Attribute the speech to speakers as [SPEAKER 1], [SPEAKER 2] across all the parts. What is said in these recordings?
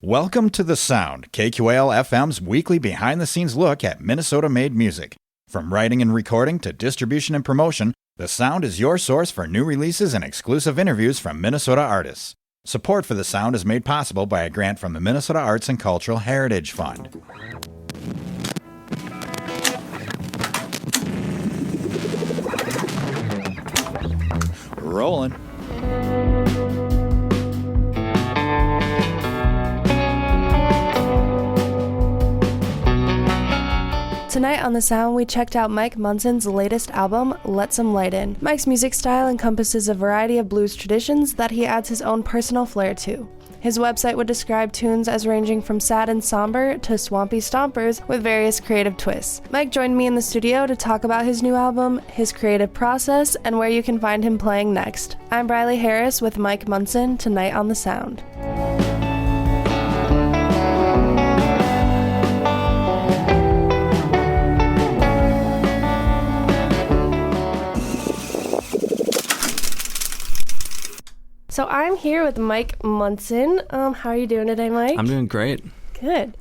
[SPEAKER 1] Welcome to The Sound, KQAL FM's weekly behind-the-scenes look at Minnesota-made music. From writing and recording to distribution and promotion, The Sound is your source for new releases and exclusive interviews from Minnesota artists. Support for The Sound is made possible by a grant from the Minnesota Arts and Cultural Heritage Fund. Rolling.
[SPEAKER 2] Tonight on The Sound, we checked out Mike Munson's latest album, Let Some Light In. Mike's music style encompasses a variety of blues traditions that he adds his own personal flair to. His website would describe tunes as ranging from sad and somber to swampy stompers with various creative twists. Mike joined me in the studio to talk about his new album, his creative process, and where you can find him playing next. I'm Briley Harris with Mike Munson, tonight on The Sound. So I'm here with Mike Munson. How are you doing today, Mike?
[SPEAKER 3] I'm doing great.
[SPEAKER 2] Good.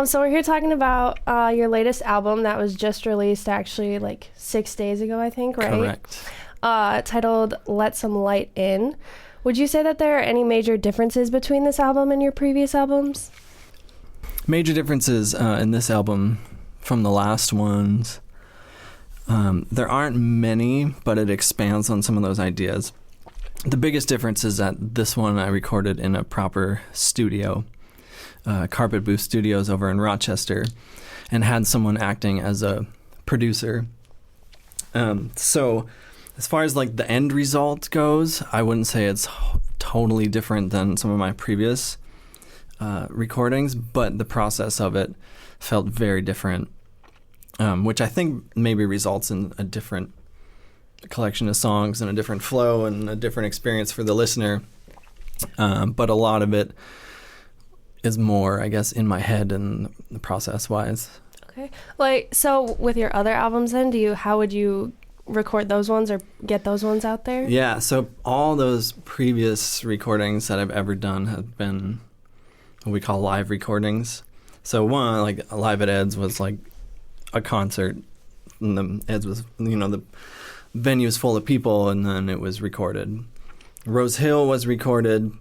[SPEAKER 2] So we're here talking about your latest album that was just released actually like 6 days ago, I think, right?
[SPEAKER 3] Correct.
[SPEAKER 2] Titled Let Some Light In. Would you say that there are any major differences between this album and your previous albums?
[SPEAKER 3] Major differences in this album from the last ones. There aren't many, but it expands on some of those ideas. The biggest difference is that this one I recorded in a proper studio, Carpet Booth Studios over in Rochester, and had someone acting as a producer. So as far as like the end result goes, I wouldn't say it's totally different than some of my previous recordings, but the process of it felt very different, which I think maybe results in a different collection of songs and a different flow and a different experience for the listener. But a lot of it is more, I guess, in my head and the process-wise.
[SPEAKER 2] Okay. So with your other albums then, how would you record those ones or get those ones out there?
[SPEAKER 3] Yeah, so all those previous recordings that I've ever done have been what we call live recordings. So one, like Live at Ed's was like a concert, and the Ed's was, the venue's full of people, and then it was recorded. Rose Hill was recorded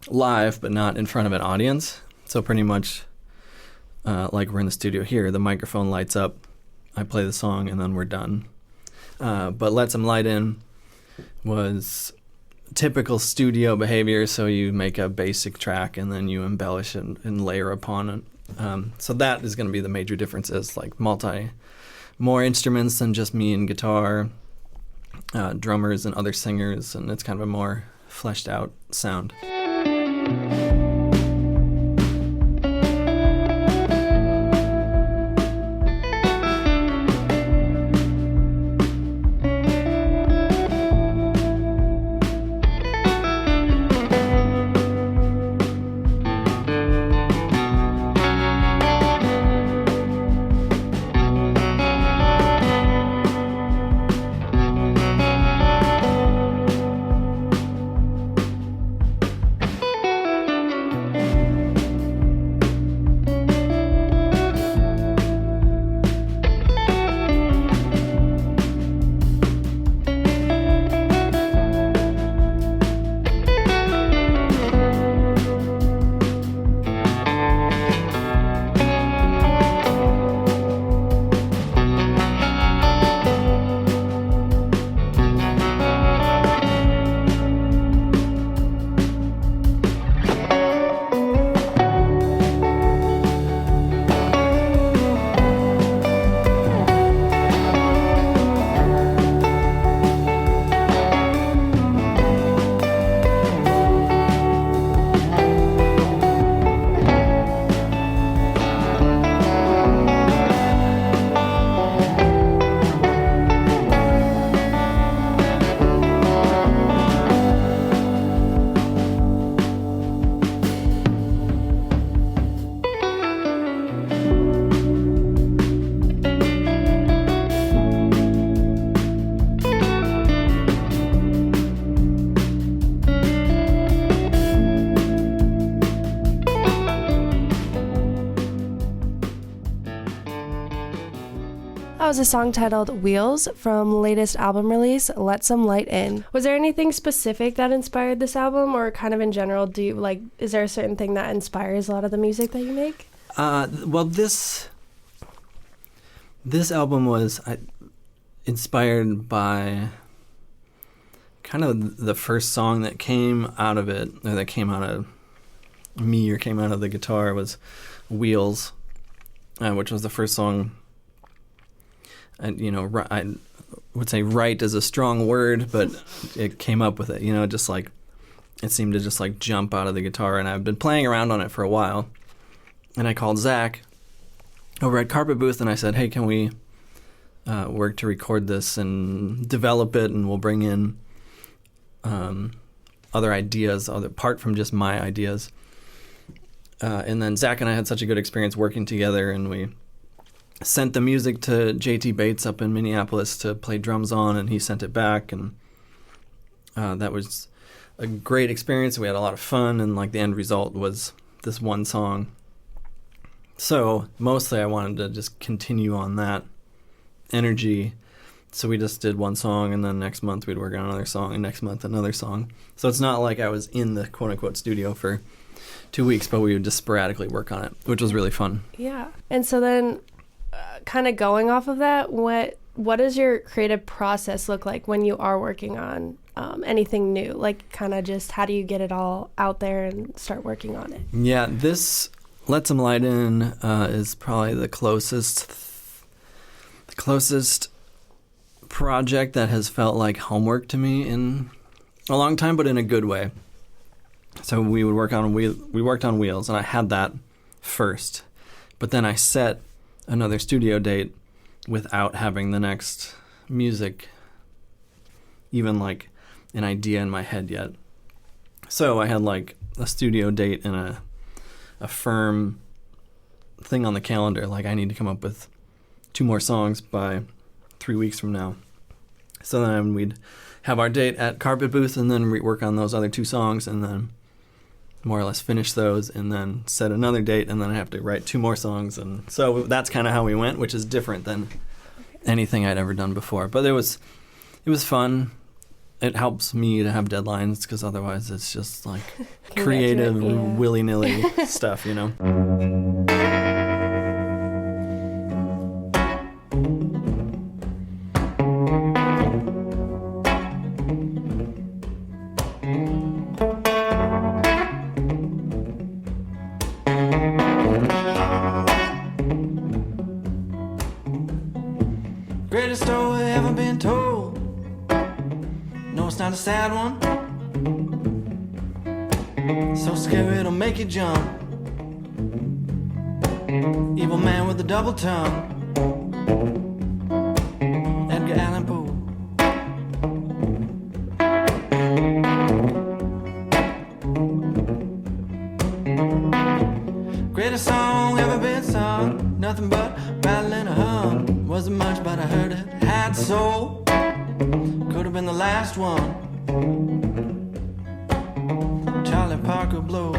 [SPEAKER 3] live, but not in front of an audience. So pretty much like we're in the studio here, the microphone lights up, I play the song, and then we're done. But Let Some Light In was typical studio behavior, so you make a basic track, and then you embellish it and layer upon it. So that is going to be the major differences, like more instruments than just me and guitar, drummers and other singers, and it's kind of a more fleshed out sound.
[SPEAKER 2] That was a song titled Wheels from latest album release, Let Some Light In. Was there anything specific that inspired this album, or kind of in general, is there a certain thing that inspires a lot of the music that you make?
[SPEAKER 3] Well, this album was inspired by kind of the first song that came out of it, or that came out of me, or came out of the guitar, was Wheels, which was the first song. And, I would say right is a strong word, but it came up with it, just like, it seemed to just like jump out of the guitar. And I've been playing around on it for a while. And I called Zach over at Carpet Booth and I said, hey, can we work to record this and develop it, and we'll bring in other ideas, apart from just my ideas. And then Zach and I had such a good experience working together, and we sent the music to JT Bates up in Minneapolis to play drums on, and he sent it back, and that was a great experience. We had a lot of fun, and like the end result was this one song. So mostly I wanted to just continue on that energy. So we just did one song, and then next month we'd work on another song, and next month another song. So it's not like I was in the quote-unquote studio for 2 weeks, but we would just sporadically work on it, which was really fun.
[SPEAKER 2] Yeah. And so then kind of going off of that, what does your creative process look like when you are working on anything new? Like, kind of just how do you get it all out there and start working on it?
[SPEAKER 3] Yeah, this Let Some Light In is probably the closest project that has felt like homework to me in a long time, but in a good way. So we worked on Wheels, and I had that first, but then I set another studio date without having the next music, even like an idea in my head yet. So I had like a studio date and a firm thing on the calendar, like I need to come up with 2 more songs by 3 weeks from now. So then we'd have our date at Carpet Booth, and then work on those other 2 songs, and then more or less finish those, and then set another date, and then I have to write 2 more songs. And so that's kind of how we went, which is different than anything I'd ever done before. But it was fun. It helps me to have deadlines, because otherwise it's just like creative, willy-nilly stuff,
[SPEAKER 4] Greatest story ever been told. No, it's not a sad one. So scary it'll make you jump. Evil man with a double tongue. Edgar Allan Poe. Greatest song ever been sung. Nothing but rattle and a hum. Wasn't much, but I heard it had soul. Could have been the last one. Charlie Parker blows.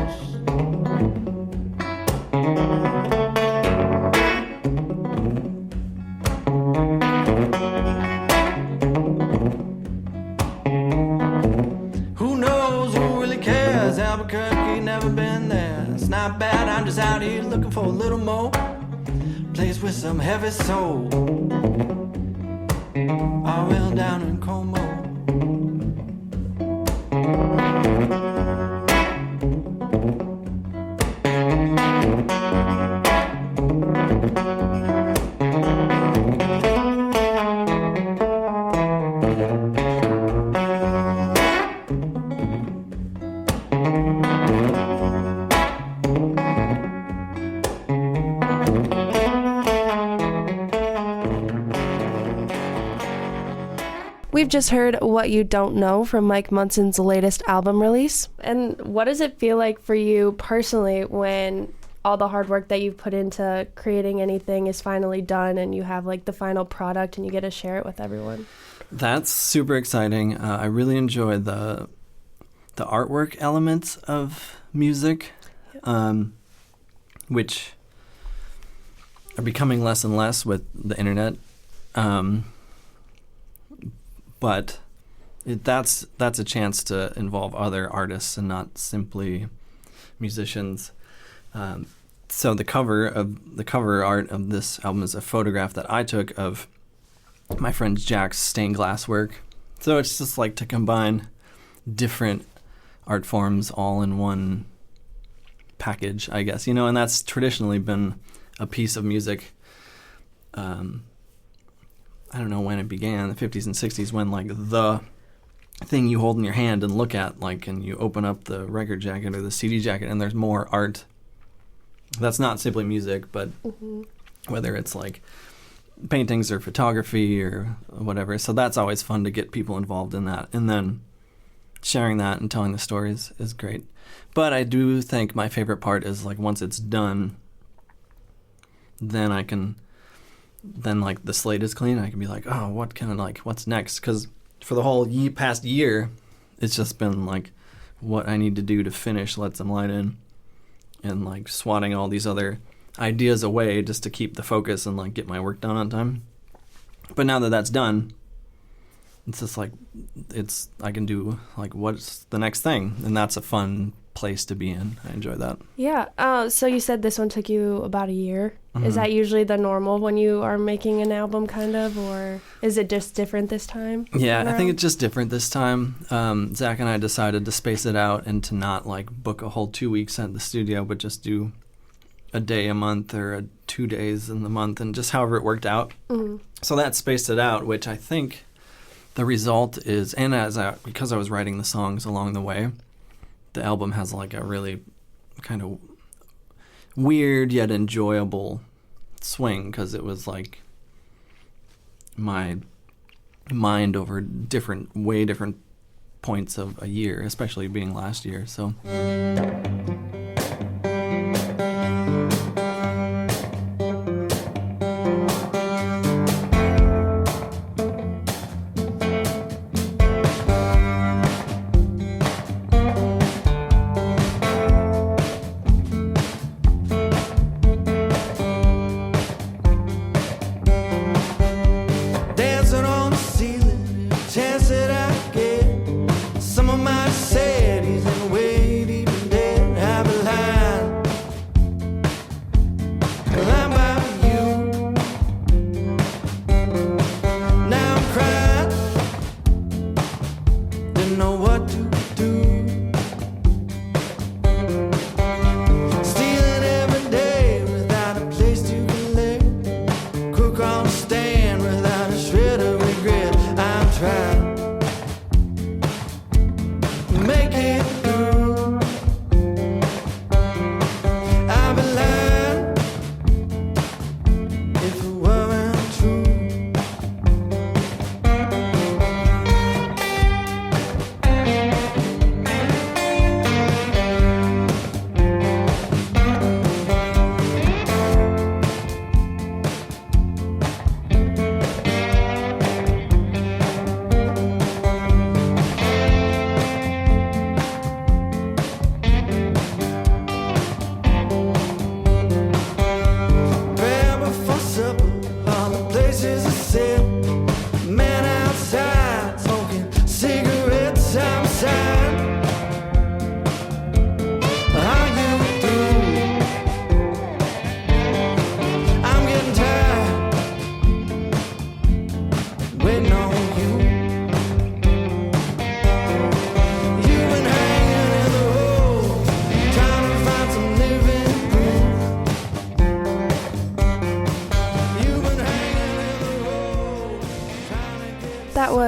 [SPEAKER 4] Who knows, who really cares? Albuquerque, never been there. It's not bad, I'm just out here looking for a little more. Place with some heavy soul. R.L. down in Como.
[SPEAKER 2] We've just heard What You Don't Know from Mike Munson's latest album release. And what does it feel like for you personally when all the hard work that you've put into creating anything is finally done and you have like the final product and you get to share it with everyone?
[SPEAKER 3] That's super exciting. I really enjoy the artwork elements of music, which are becoming less and less with the internet But that's a chance to involve other artists and not simply musicians. So the cover art of this album is a photograph that I took of my friend Jack's stained glass work. So it's just like to combine different art forms all in one package, I guess, and that's traditionally been a piece of music. I don't know when it began, the 50s and 60s, when like the thing you hold in your hand and look at, like, and you open up the record jacket or the CD jacket and there's more art. That's not simply music, but whether it's like paintings or photography or whatever. So that's always fun to get people involved in that. And then sharing that and telling the stories is great. But I do think my favorite part is like once it's done, then like the slate is clean. I can be like, oh, what's next? Because for the whole past year, it's just been like what I need to do to finish Let Some Light In, and like swatting all these other ideas away just to keep the focus and like get my work done on time. But now that that's done, it's just like I can do like what's the next thing, and that's a fun place to be in. I enjoy that.
[SPEAKER 2] Yeah. So you said this one took you about a year.
[SPEAKER 3] Mm-hmm.
[SPEAKER 2] Is that usually the normal when you are making an album, kind of, or is it just different this time?
[SPEAKER 3] Yeah, I think it's just different this time. Zach and I decided to space it out and to not like book a whole 2 weeks at the studio, but just do a day a month or 2 days in the month, and just however it worked out. Mm-hmm. So that spaced it out, which I think the result is, and because I was writing the songs along the way, the album has like a really kind of weird yet enjoyable swing, because it was like my mind over way different points of a year, especially being last year. So.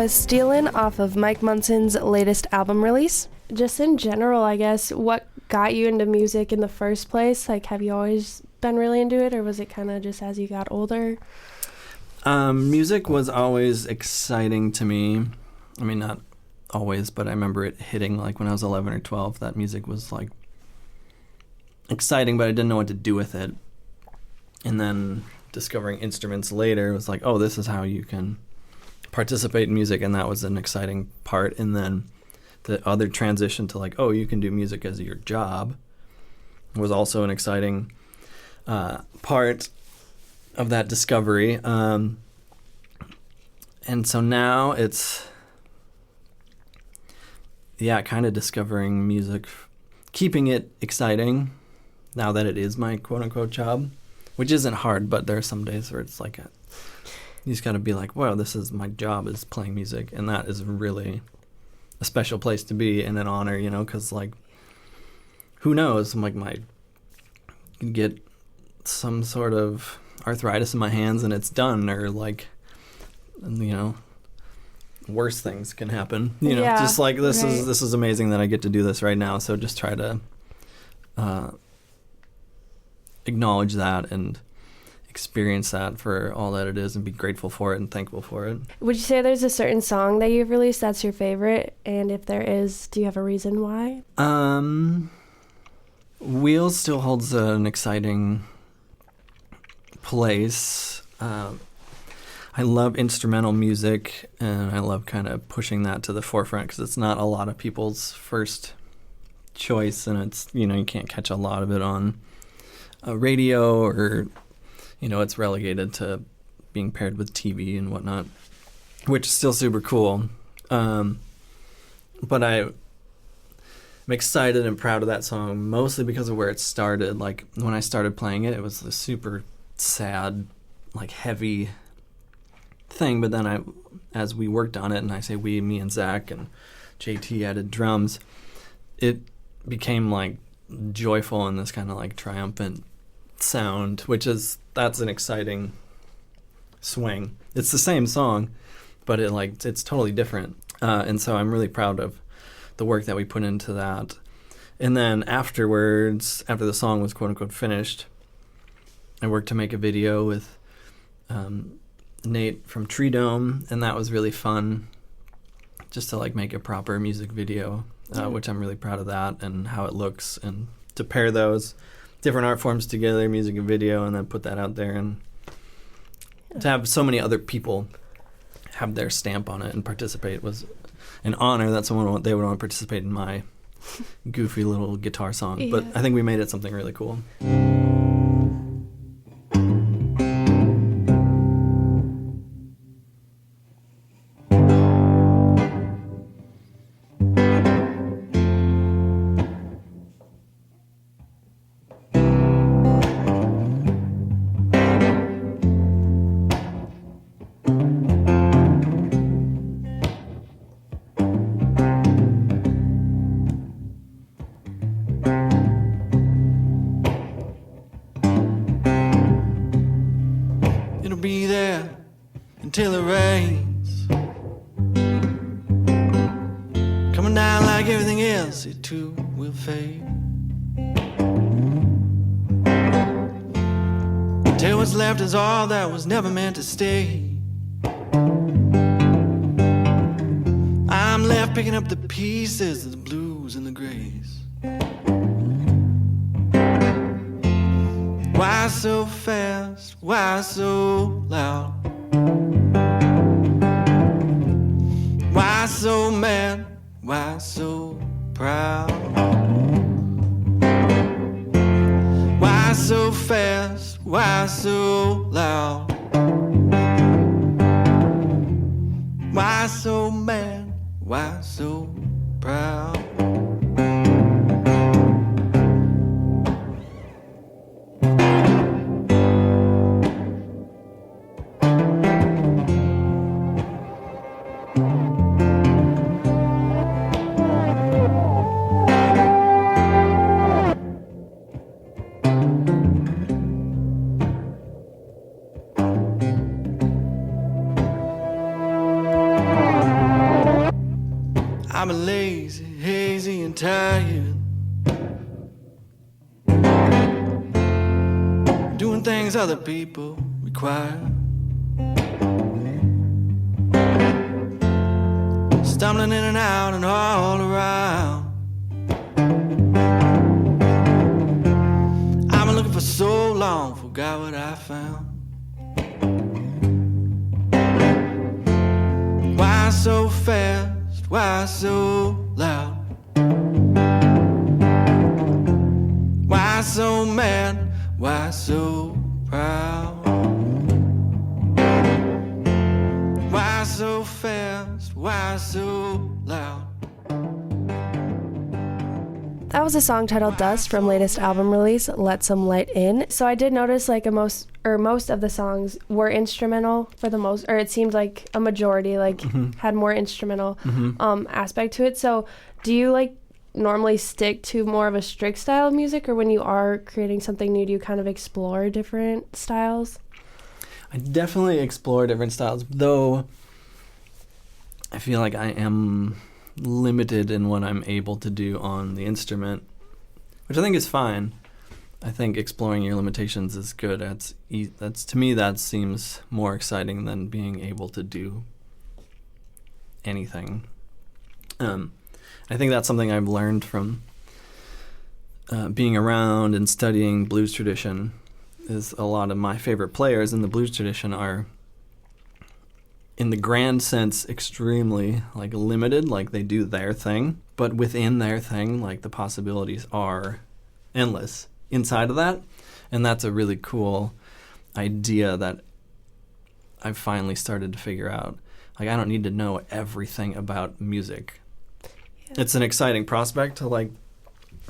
[SPEAKER 2] Stealin' off of Mike Munson's latest album release. Just in general, I guess, what got you into music in the first place? Like, have you always been really into it, or was it kind of just as you got older?
[SPEAKER 3] Music was always exciting to me. I mean, not always, but I remember it hitting, like, when I was 11 or 12, that music was, like, exciting, but I didn't know what to do with it. And then discovering instruments later was like, oh, this is how you can participate in music, and that was an exciting part. And then the other transition to like, oh, you can do music as your job was also an exciting part of that discovery. And so now it's, kind of discovering music, keeping it exciting now that it is my quote-unquote job, which isn't hard, but there are some days where it's like, you just got to be like, wow, this is my job, is playing music. And that is really a special place to be and an honor, because, like, who knows, like, get some sort of arthritis in my hands and it's done, or, like, worse things can happen, just like this is amazing that I get to do this right now. So just try to acknowledge that and experience that for all that it is and be grateful for it and thankful for it.
[SPEAKER 2] Would you say there's a certain song that you've released that's your favorite? And if there is, do you have a reason why?
[SPEAKER 3] Wheels still holds an exciting place. I love instrumental music, and I love kind of pushing that to the forefront because it's not a lot of people's first choice, and it's, you can't catch a lot of it on radio, or, it's relegated to being paired with TV and whatnot, which is still super cool. But I'm excited and proud of that song, mostly because of where it started. Like, when I started playing it, it was a super sad, like, heavy thing, but then as we worked on it, and I say we, me and Zach and JT added drums, it became like joyful and this kind of like triumphant sound, that's an exciting swing. It's the same song, but it's totally different, and so I'm really proud of the work that we put into that. And then afterwards, after the song was quote unquote finished, I worked to make a video with Nate from Tree Dome, and that was really fun, just to like make a proper music video, which I'm really proud of that and how it looks, and to pair those different art forms together, music and video, and then put that out there, and to have so many other people have their stamp on it and participate was an honor that they would want to participate in my goofy little guitar song. But I think we made it something really cool.
[SPEAKER 4] Be there until it rains, coming down like everything else, it too will fade. Till what's left is all that was never meant to stay. I'm left picking up the pieces of the blues and the grays. Why so fast? Why so loud? Why so mad? Why so proud? Why so fast? Why so loud? Why so mad? Why so proud? I'm lazy, hazy, and tired, doing things other people require, stumbling in and out and all around. I've been looking for so long, forgot what I found. Why so fast? Why so loud? Why so mad? Why so proud? Why so why so loud?
[SPEAKER 2] That was a song titled Dust from latest album release, Let Some Light In. So I did notice like most of the songs were instrumental for the most, or it seemed like a majority like had more instrumental aspect to it. So do you like normally stick to more of a strict style of music, or when you are creating something new, do you kind of explore different styles?
[SPEAKER 3] I definitely explore different styles, though I feel like I am limited in what I'm able to do on the instrument, which I think is fine. I think exploring your limitations is good. That's to me, that seems more exciting than being able to do anything. I think that's something I've learned from being around and studying blues tradition. Is a lot of my favorite players in the blues tradition are, in the grand sense, extremely like limited, like they do their thing, but within their thing, like the possibilities are endless inside of that. And that's a really cool idea that I've finally started to figure out. Like, I don't need to know everything about music. Yeah. It's an exciting prospect to like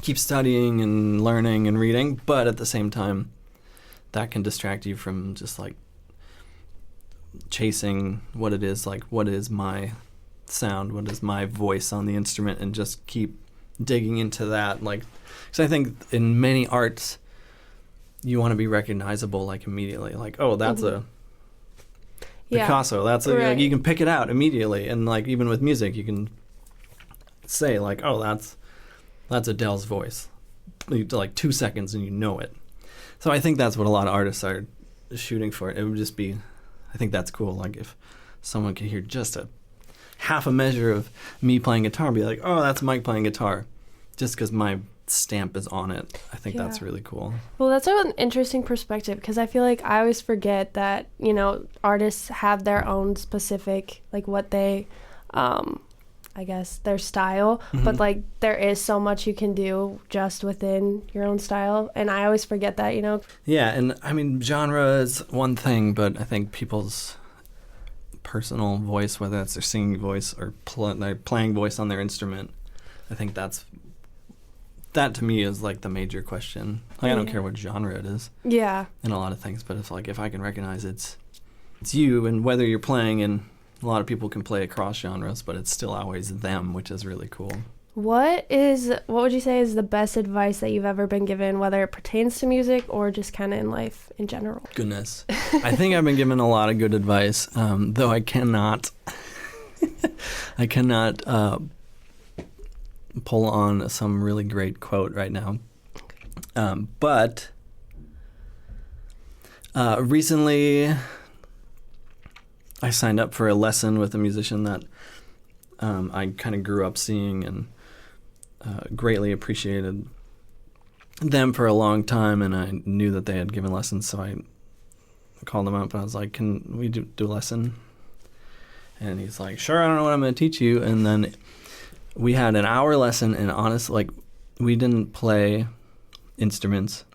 [SPEAKER 3] keep studying and learning and reading, but at the same time, that can distract you from just like chasing what it is, like what is my sound, what is my voice on the instrument, and just keep digging into that. Like, because I think in many arts you want to be recognizable like immediately, like, oh, that's a Picasso, that's a, like, you can pick it out immediately. And like even with music you can say like, oh, that's Adele's voice, like 2 seconds and you know it. So I think that's what a lot of artists are shooting for. It would just be, I think that's cool. Like if someone could hear just a half a measure of me playing guitar and be like, oh, that's Mike playing guitar, just because my stamp is on it. I think that's really cool. Well,
[SPEAKER 2] that's an interesting perspective, because I feel like I always forget that, you know, artists have their own specific, like what they, I guess, their style, but like there is so much you can do just within your own style, and I always forget that, you know.
[SPEAKER 3] Yeah, and I mean, genre is one thing, but I think people's personal voice, whether that's their singing voice or their playing voice on their instrument, I think that to me is like the major question. Like, I don't care what genre it is. Yeah. In a lot of things, but if I can recognize it's you, and whether you're playing in, a lot of people can play across genres, but it's still always them, which is really cool.
[SPEAKER 2] What would you say is the best advice that you've ever been given, whether it pertains to music or just kind of in life in general?
[SPEAKER 3] Goodness. I think I've been given a lot of good advice, though I cannot pull on some really great quote right now. But recently I signed up for a lesson with a musician that I kind of grew up seeing and greatly appreciated them for a long time, and I knew that they had given lessons, so I called them up and I was like, can we do a lesson? And he's like, sure, I don't know what I'm going to teach you. And then we had an hour lesson, and honestly, like, we didn't play instruments.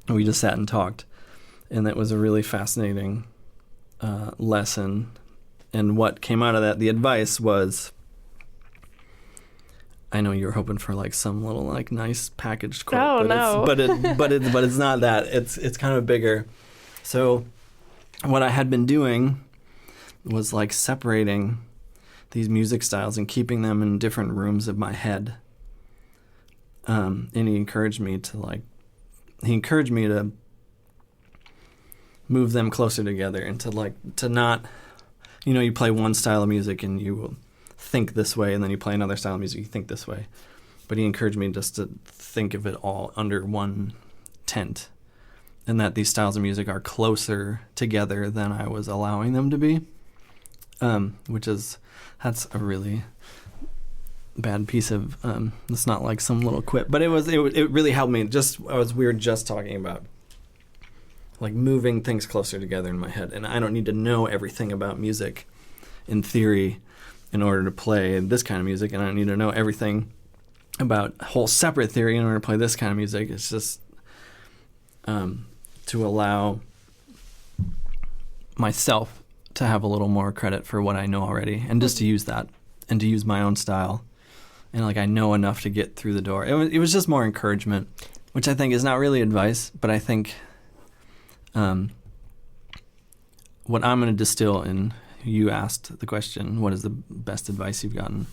[SPEAKER 3] We just sat and talked, and that was a really fascinating lesson. And what came out of that, the advice was, I know you were hoping for like some little like nice packaged quote, but it's not that. It's kind of bigger. So what I had been doing was like separating these music styles and keeping them in different rooms of my head. And he encouraged me to move them closer together, and to not, you know, you play one style of music and you will think this way, and then you play another style of music, you think this way. But he encouraged me just to think of it all under one tent, and that these styles of music are closer together than I was allowing them to be, that's a really bad piece of, it's not like some little quip, but it really helped me. We were just talking about like moving things closer together in my head, and I don't need to know everything about music in theory in order to play this kind of music, and I don't need to know everything about whole separate theory in order to play this kind of music. It's just to allow myself to have a little more credit for what I know already, and just to use that and to use my own style. And like I know enough to get through the door. It was just more encouragement, which I think is not really advice, but I think what I'm going to distill in, you asked the question, what is the best advice you've gotten?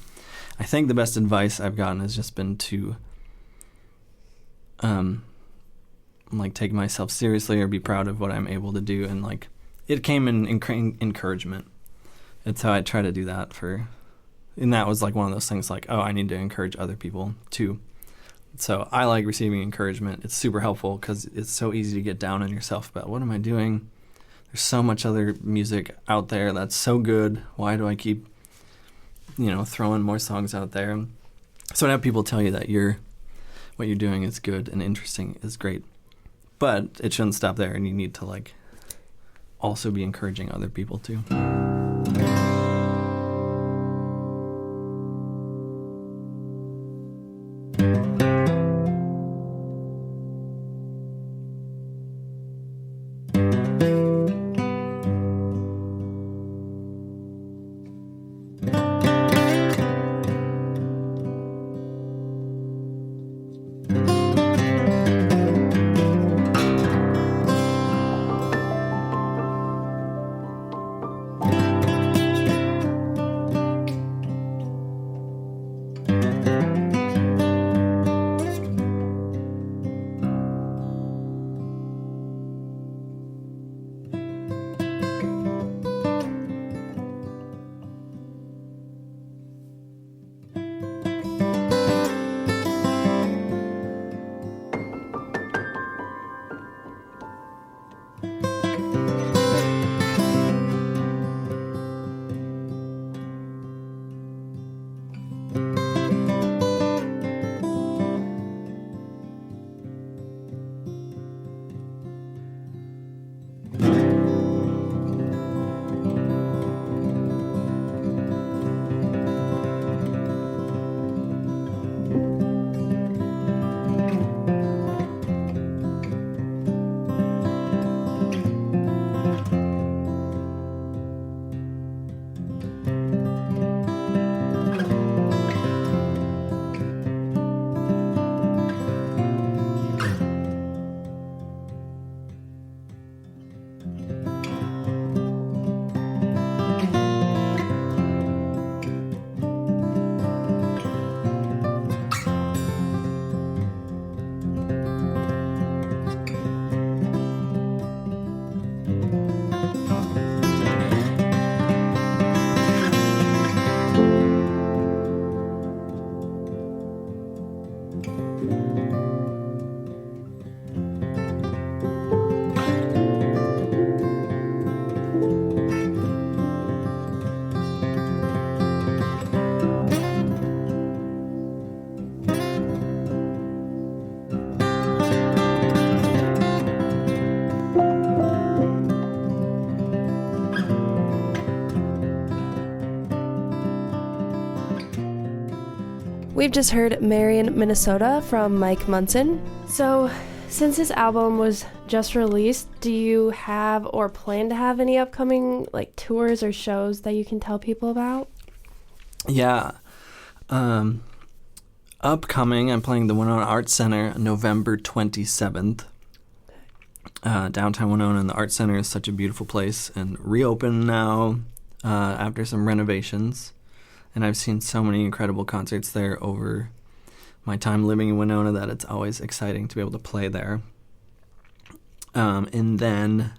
[SPEAKER 3] I think the best advice I've gotten has just been to like take myself seriously or be proud of what I'm able to do, and like it came in encouragement. It's how I try to do that and that was like one of those things like, oh, I need to encourage other people too. So I like receiving encouragement. It's super helpful because it's so easy to get down on yourself about what am I doing? There's so much other music out there that's so good. Why do I keep, throwing more songs out there? So to have people tell you that what you're doing is good and interesting is great. But it shouldn't stop there, and you need to like also be encouraging other people too.
[SPEAKER 2] We've just heard Marion, Minnesota from Mike Munson. So, since this album was just released, do you have or plan to have any upcoming like tours or shows that you can tell people about?
[SPEAKER 3] Yeah. Upcoming, I'm playing the Winona Arts Center November 27th. Downtown Winona, and the Arts Center is such a beautiful place and reopened now after some renovations. And I've seen so many incredible concerts there over my time living in Winona that it's always exciting to be able to play there. And then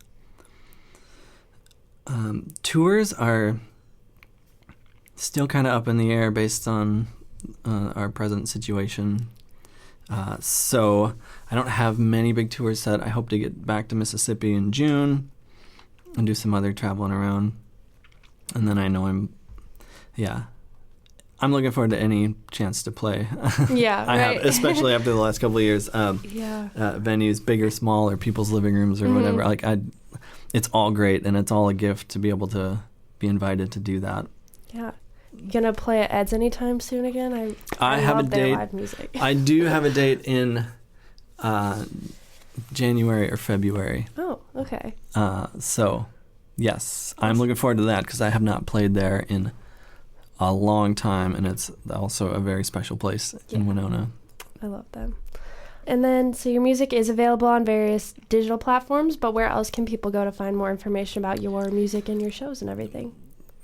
[SPEAKER 3] tours are still kind of up in the air based on our present situation. So I don't have many big tours set. I hope to get back to Mississippi in June and do some other traveling around. And then I know I'm looking forward to any chance to play.
[SPEAKER 2] Yeah,
[SPEAKER 3] I
[SPEAKER 2] right.
[SPEAKER 3] have, especially after the last couple of years. Venues, big or small, or people's living rooms or whatever. Like it's all great, and it's all a gift to be able to be invited to do that.
[SPEAKER 2] Yeah. You gonna play at Ed's anytime soon again?
[SPEAKER 3] I have
[SPEAKER 2] love
[SPEAKER 3] a
[SPEAKER 2] their
[SPEAKER 3] date.
[SPEAKER 2] live music.
[SPEAKER 3] I do have a date in January or February.
[SPEAKER 2] Oh, okay.
[SPEAKER 3] So Yes, I'm looking forward to that because I have not played there in a long time, and it's also a very special place in Winona.
[SPEAKER 2] I love them. And then, so your music is available on various digital platforms, but where else can people go to find more information about your music and your shows and everything?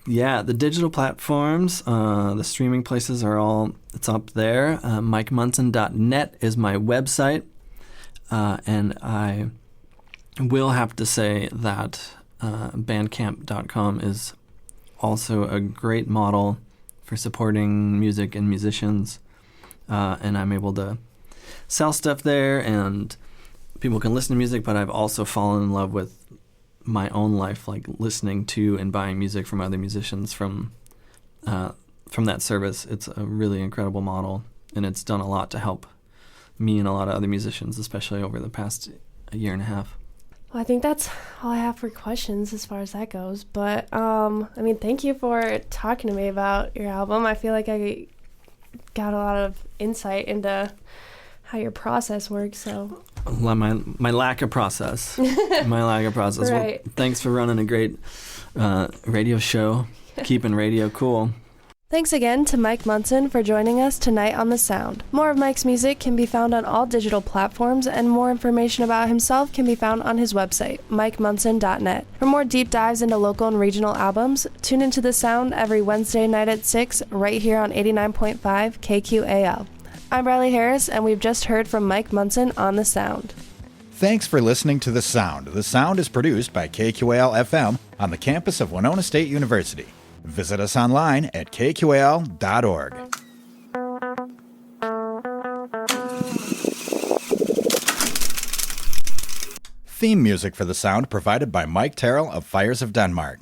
[SPEAKER 3] Yeah, the digital platforms, the streaming places it's up there. MikeMunson.net is my website. And I will have to say that Bandcamp.com is also a great model for supporting music and musicians. And I'm able to sell stuff there, and people can listen to music, but I've also fallen in love with my own life, like listening to and buying music from other musicians from that service. It's a really incredible model, and it's done a lot to help me and a lot of other musicians, especially over the past year and a half.
[SPEAKER 2] Well, I think that's all I have for questions as far as that goes. But, thank you for talking to me about your album. I feel like I got a lot of insight into how your process works. So
[SPEAKER 3] my lack of process. Right. Well, thanks for running a great radio show, keeping radio cool.
[SPEAKER 2] Thanks again to Mike Munson for joining us tonight on The Sound. More of Mike's music can be found on all digital platforms, and more information about himself can be found on his website, MikeMunson.net. For more deep dives into local and regional albums, tune into The Sound every Wednesday night at 6, right here on 89.5 KQAL. I'm Riley Harris, and we've just heard from Mike Munson on The Sound.
[SPEAKER 1] Thanks for listening to The Sound. The Sound is produced by KQAL FM on the campus of Winona State University. Visit us online at kqal.org. Theme music for The Sound provided by Mike Terrell of Fires of Denmark.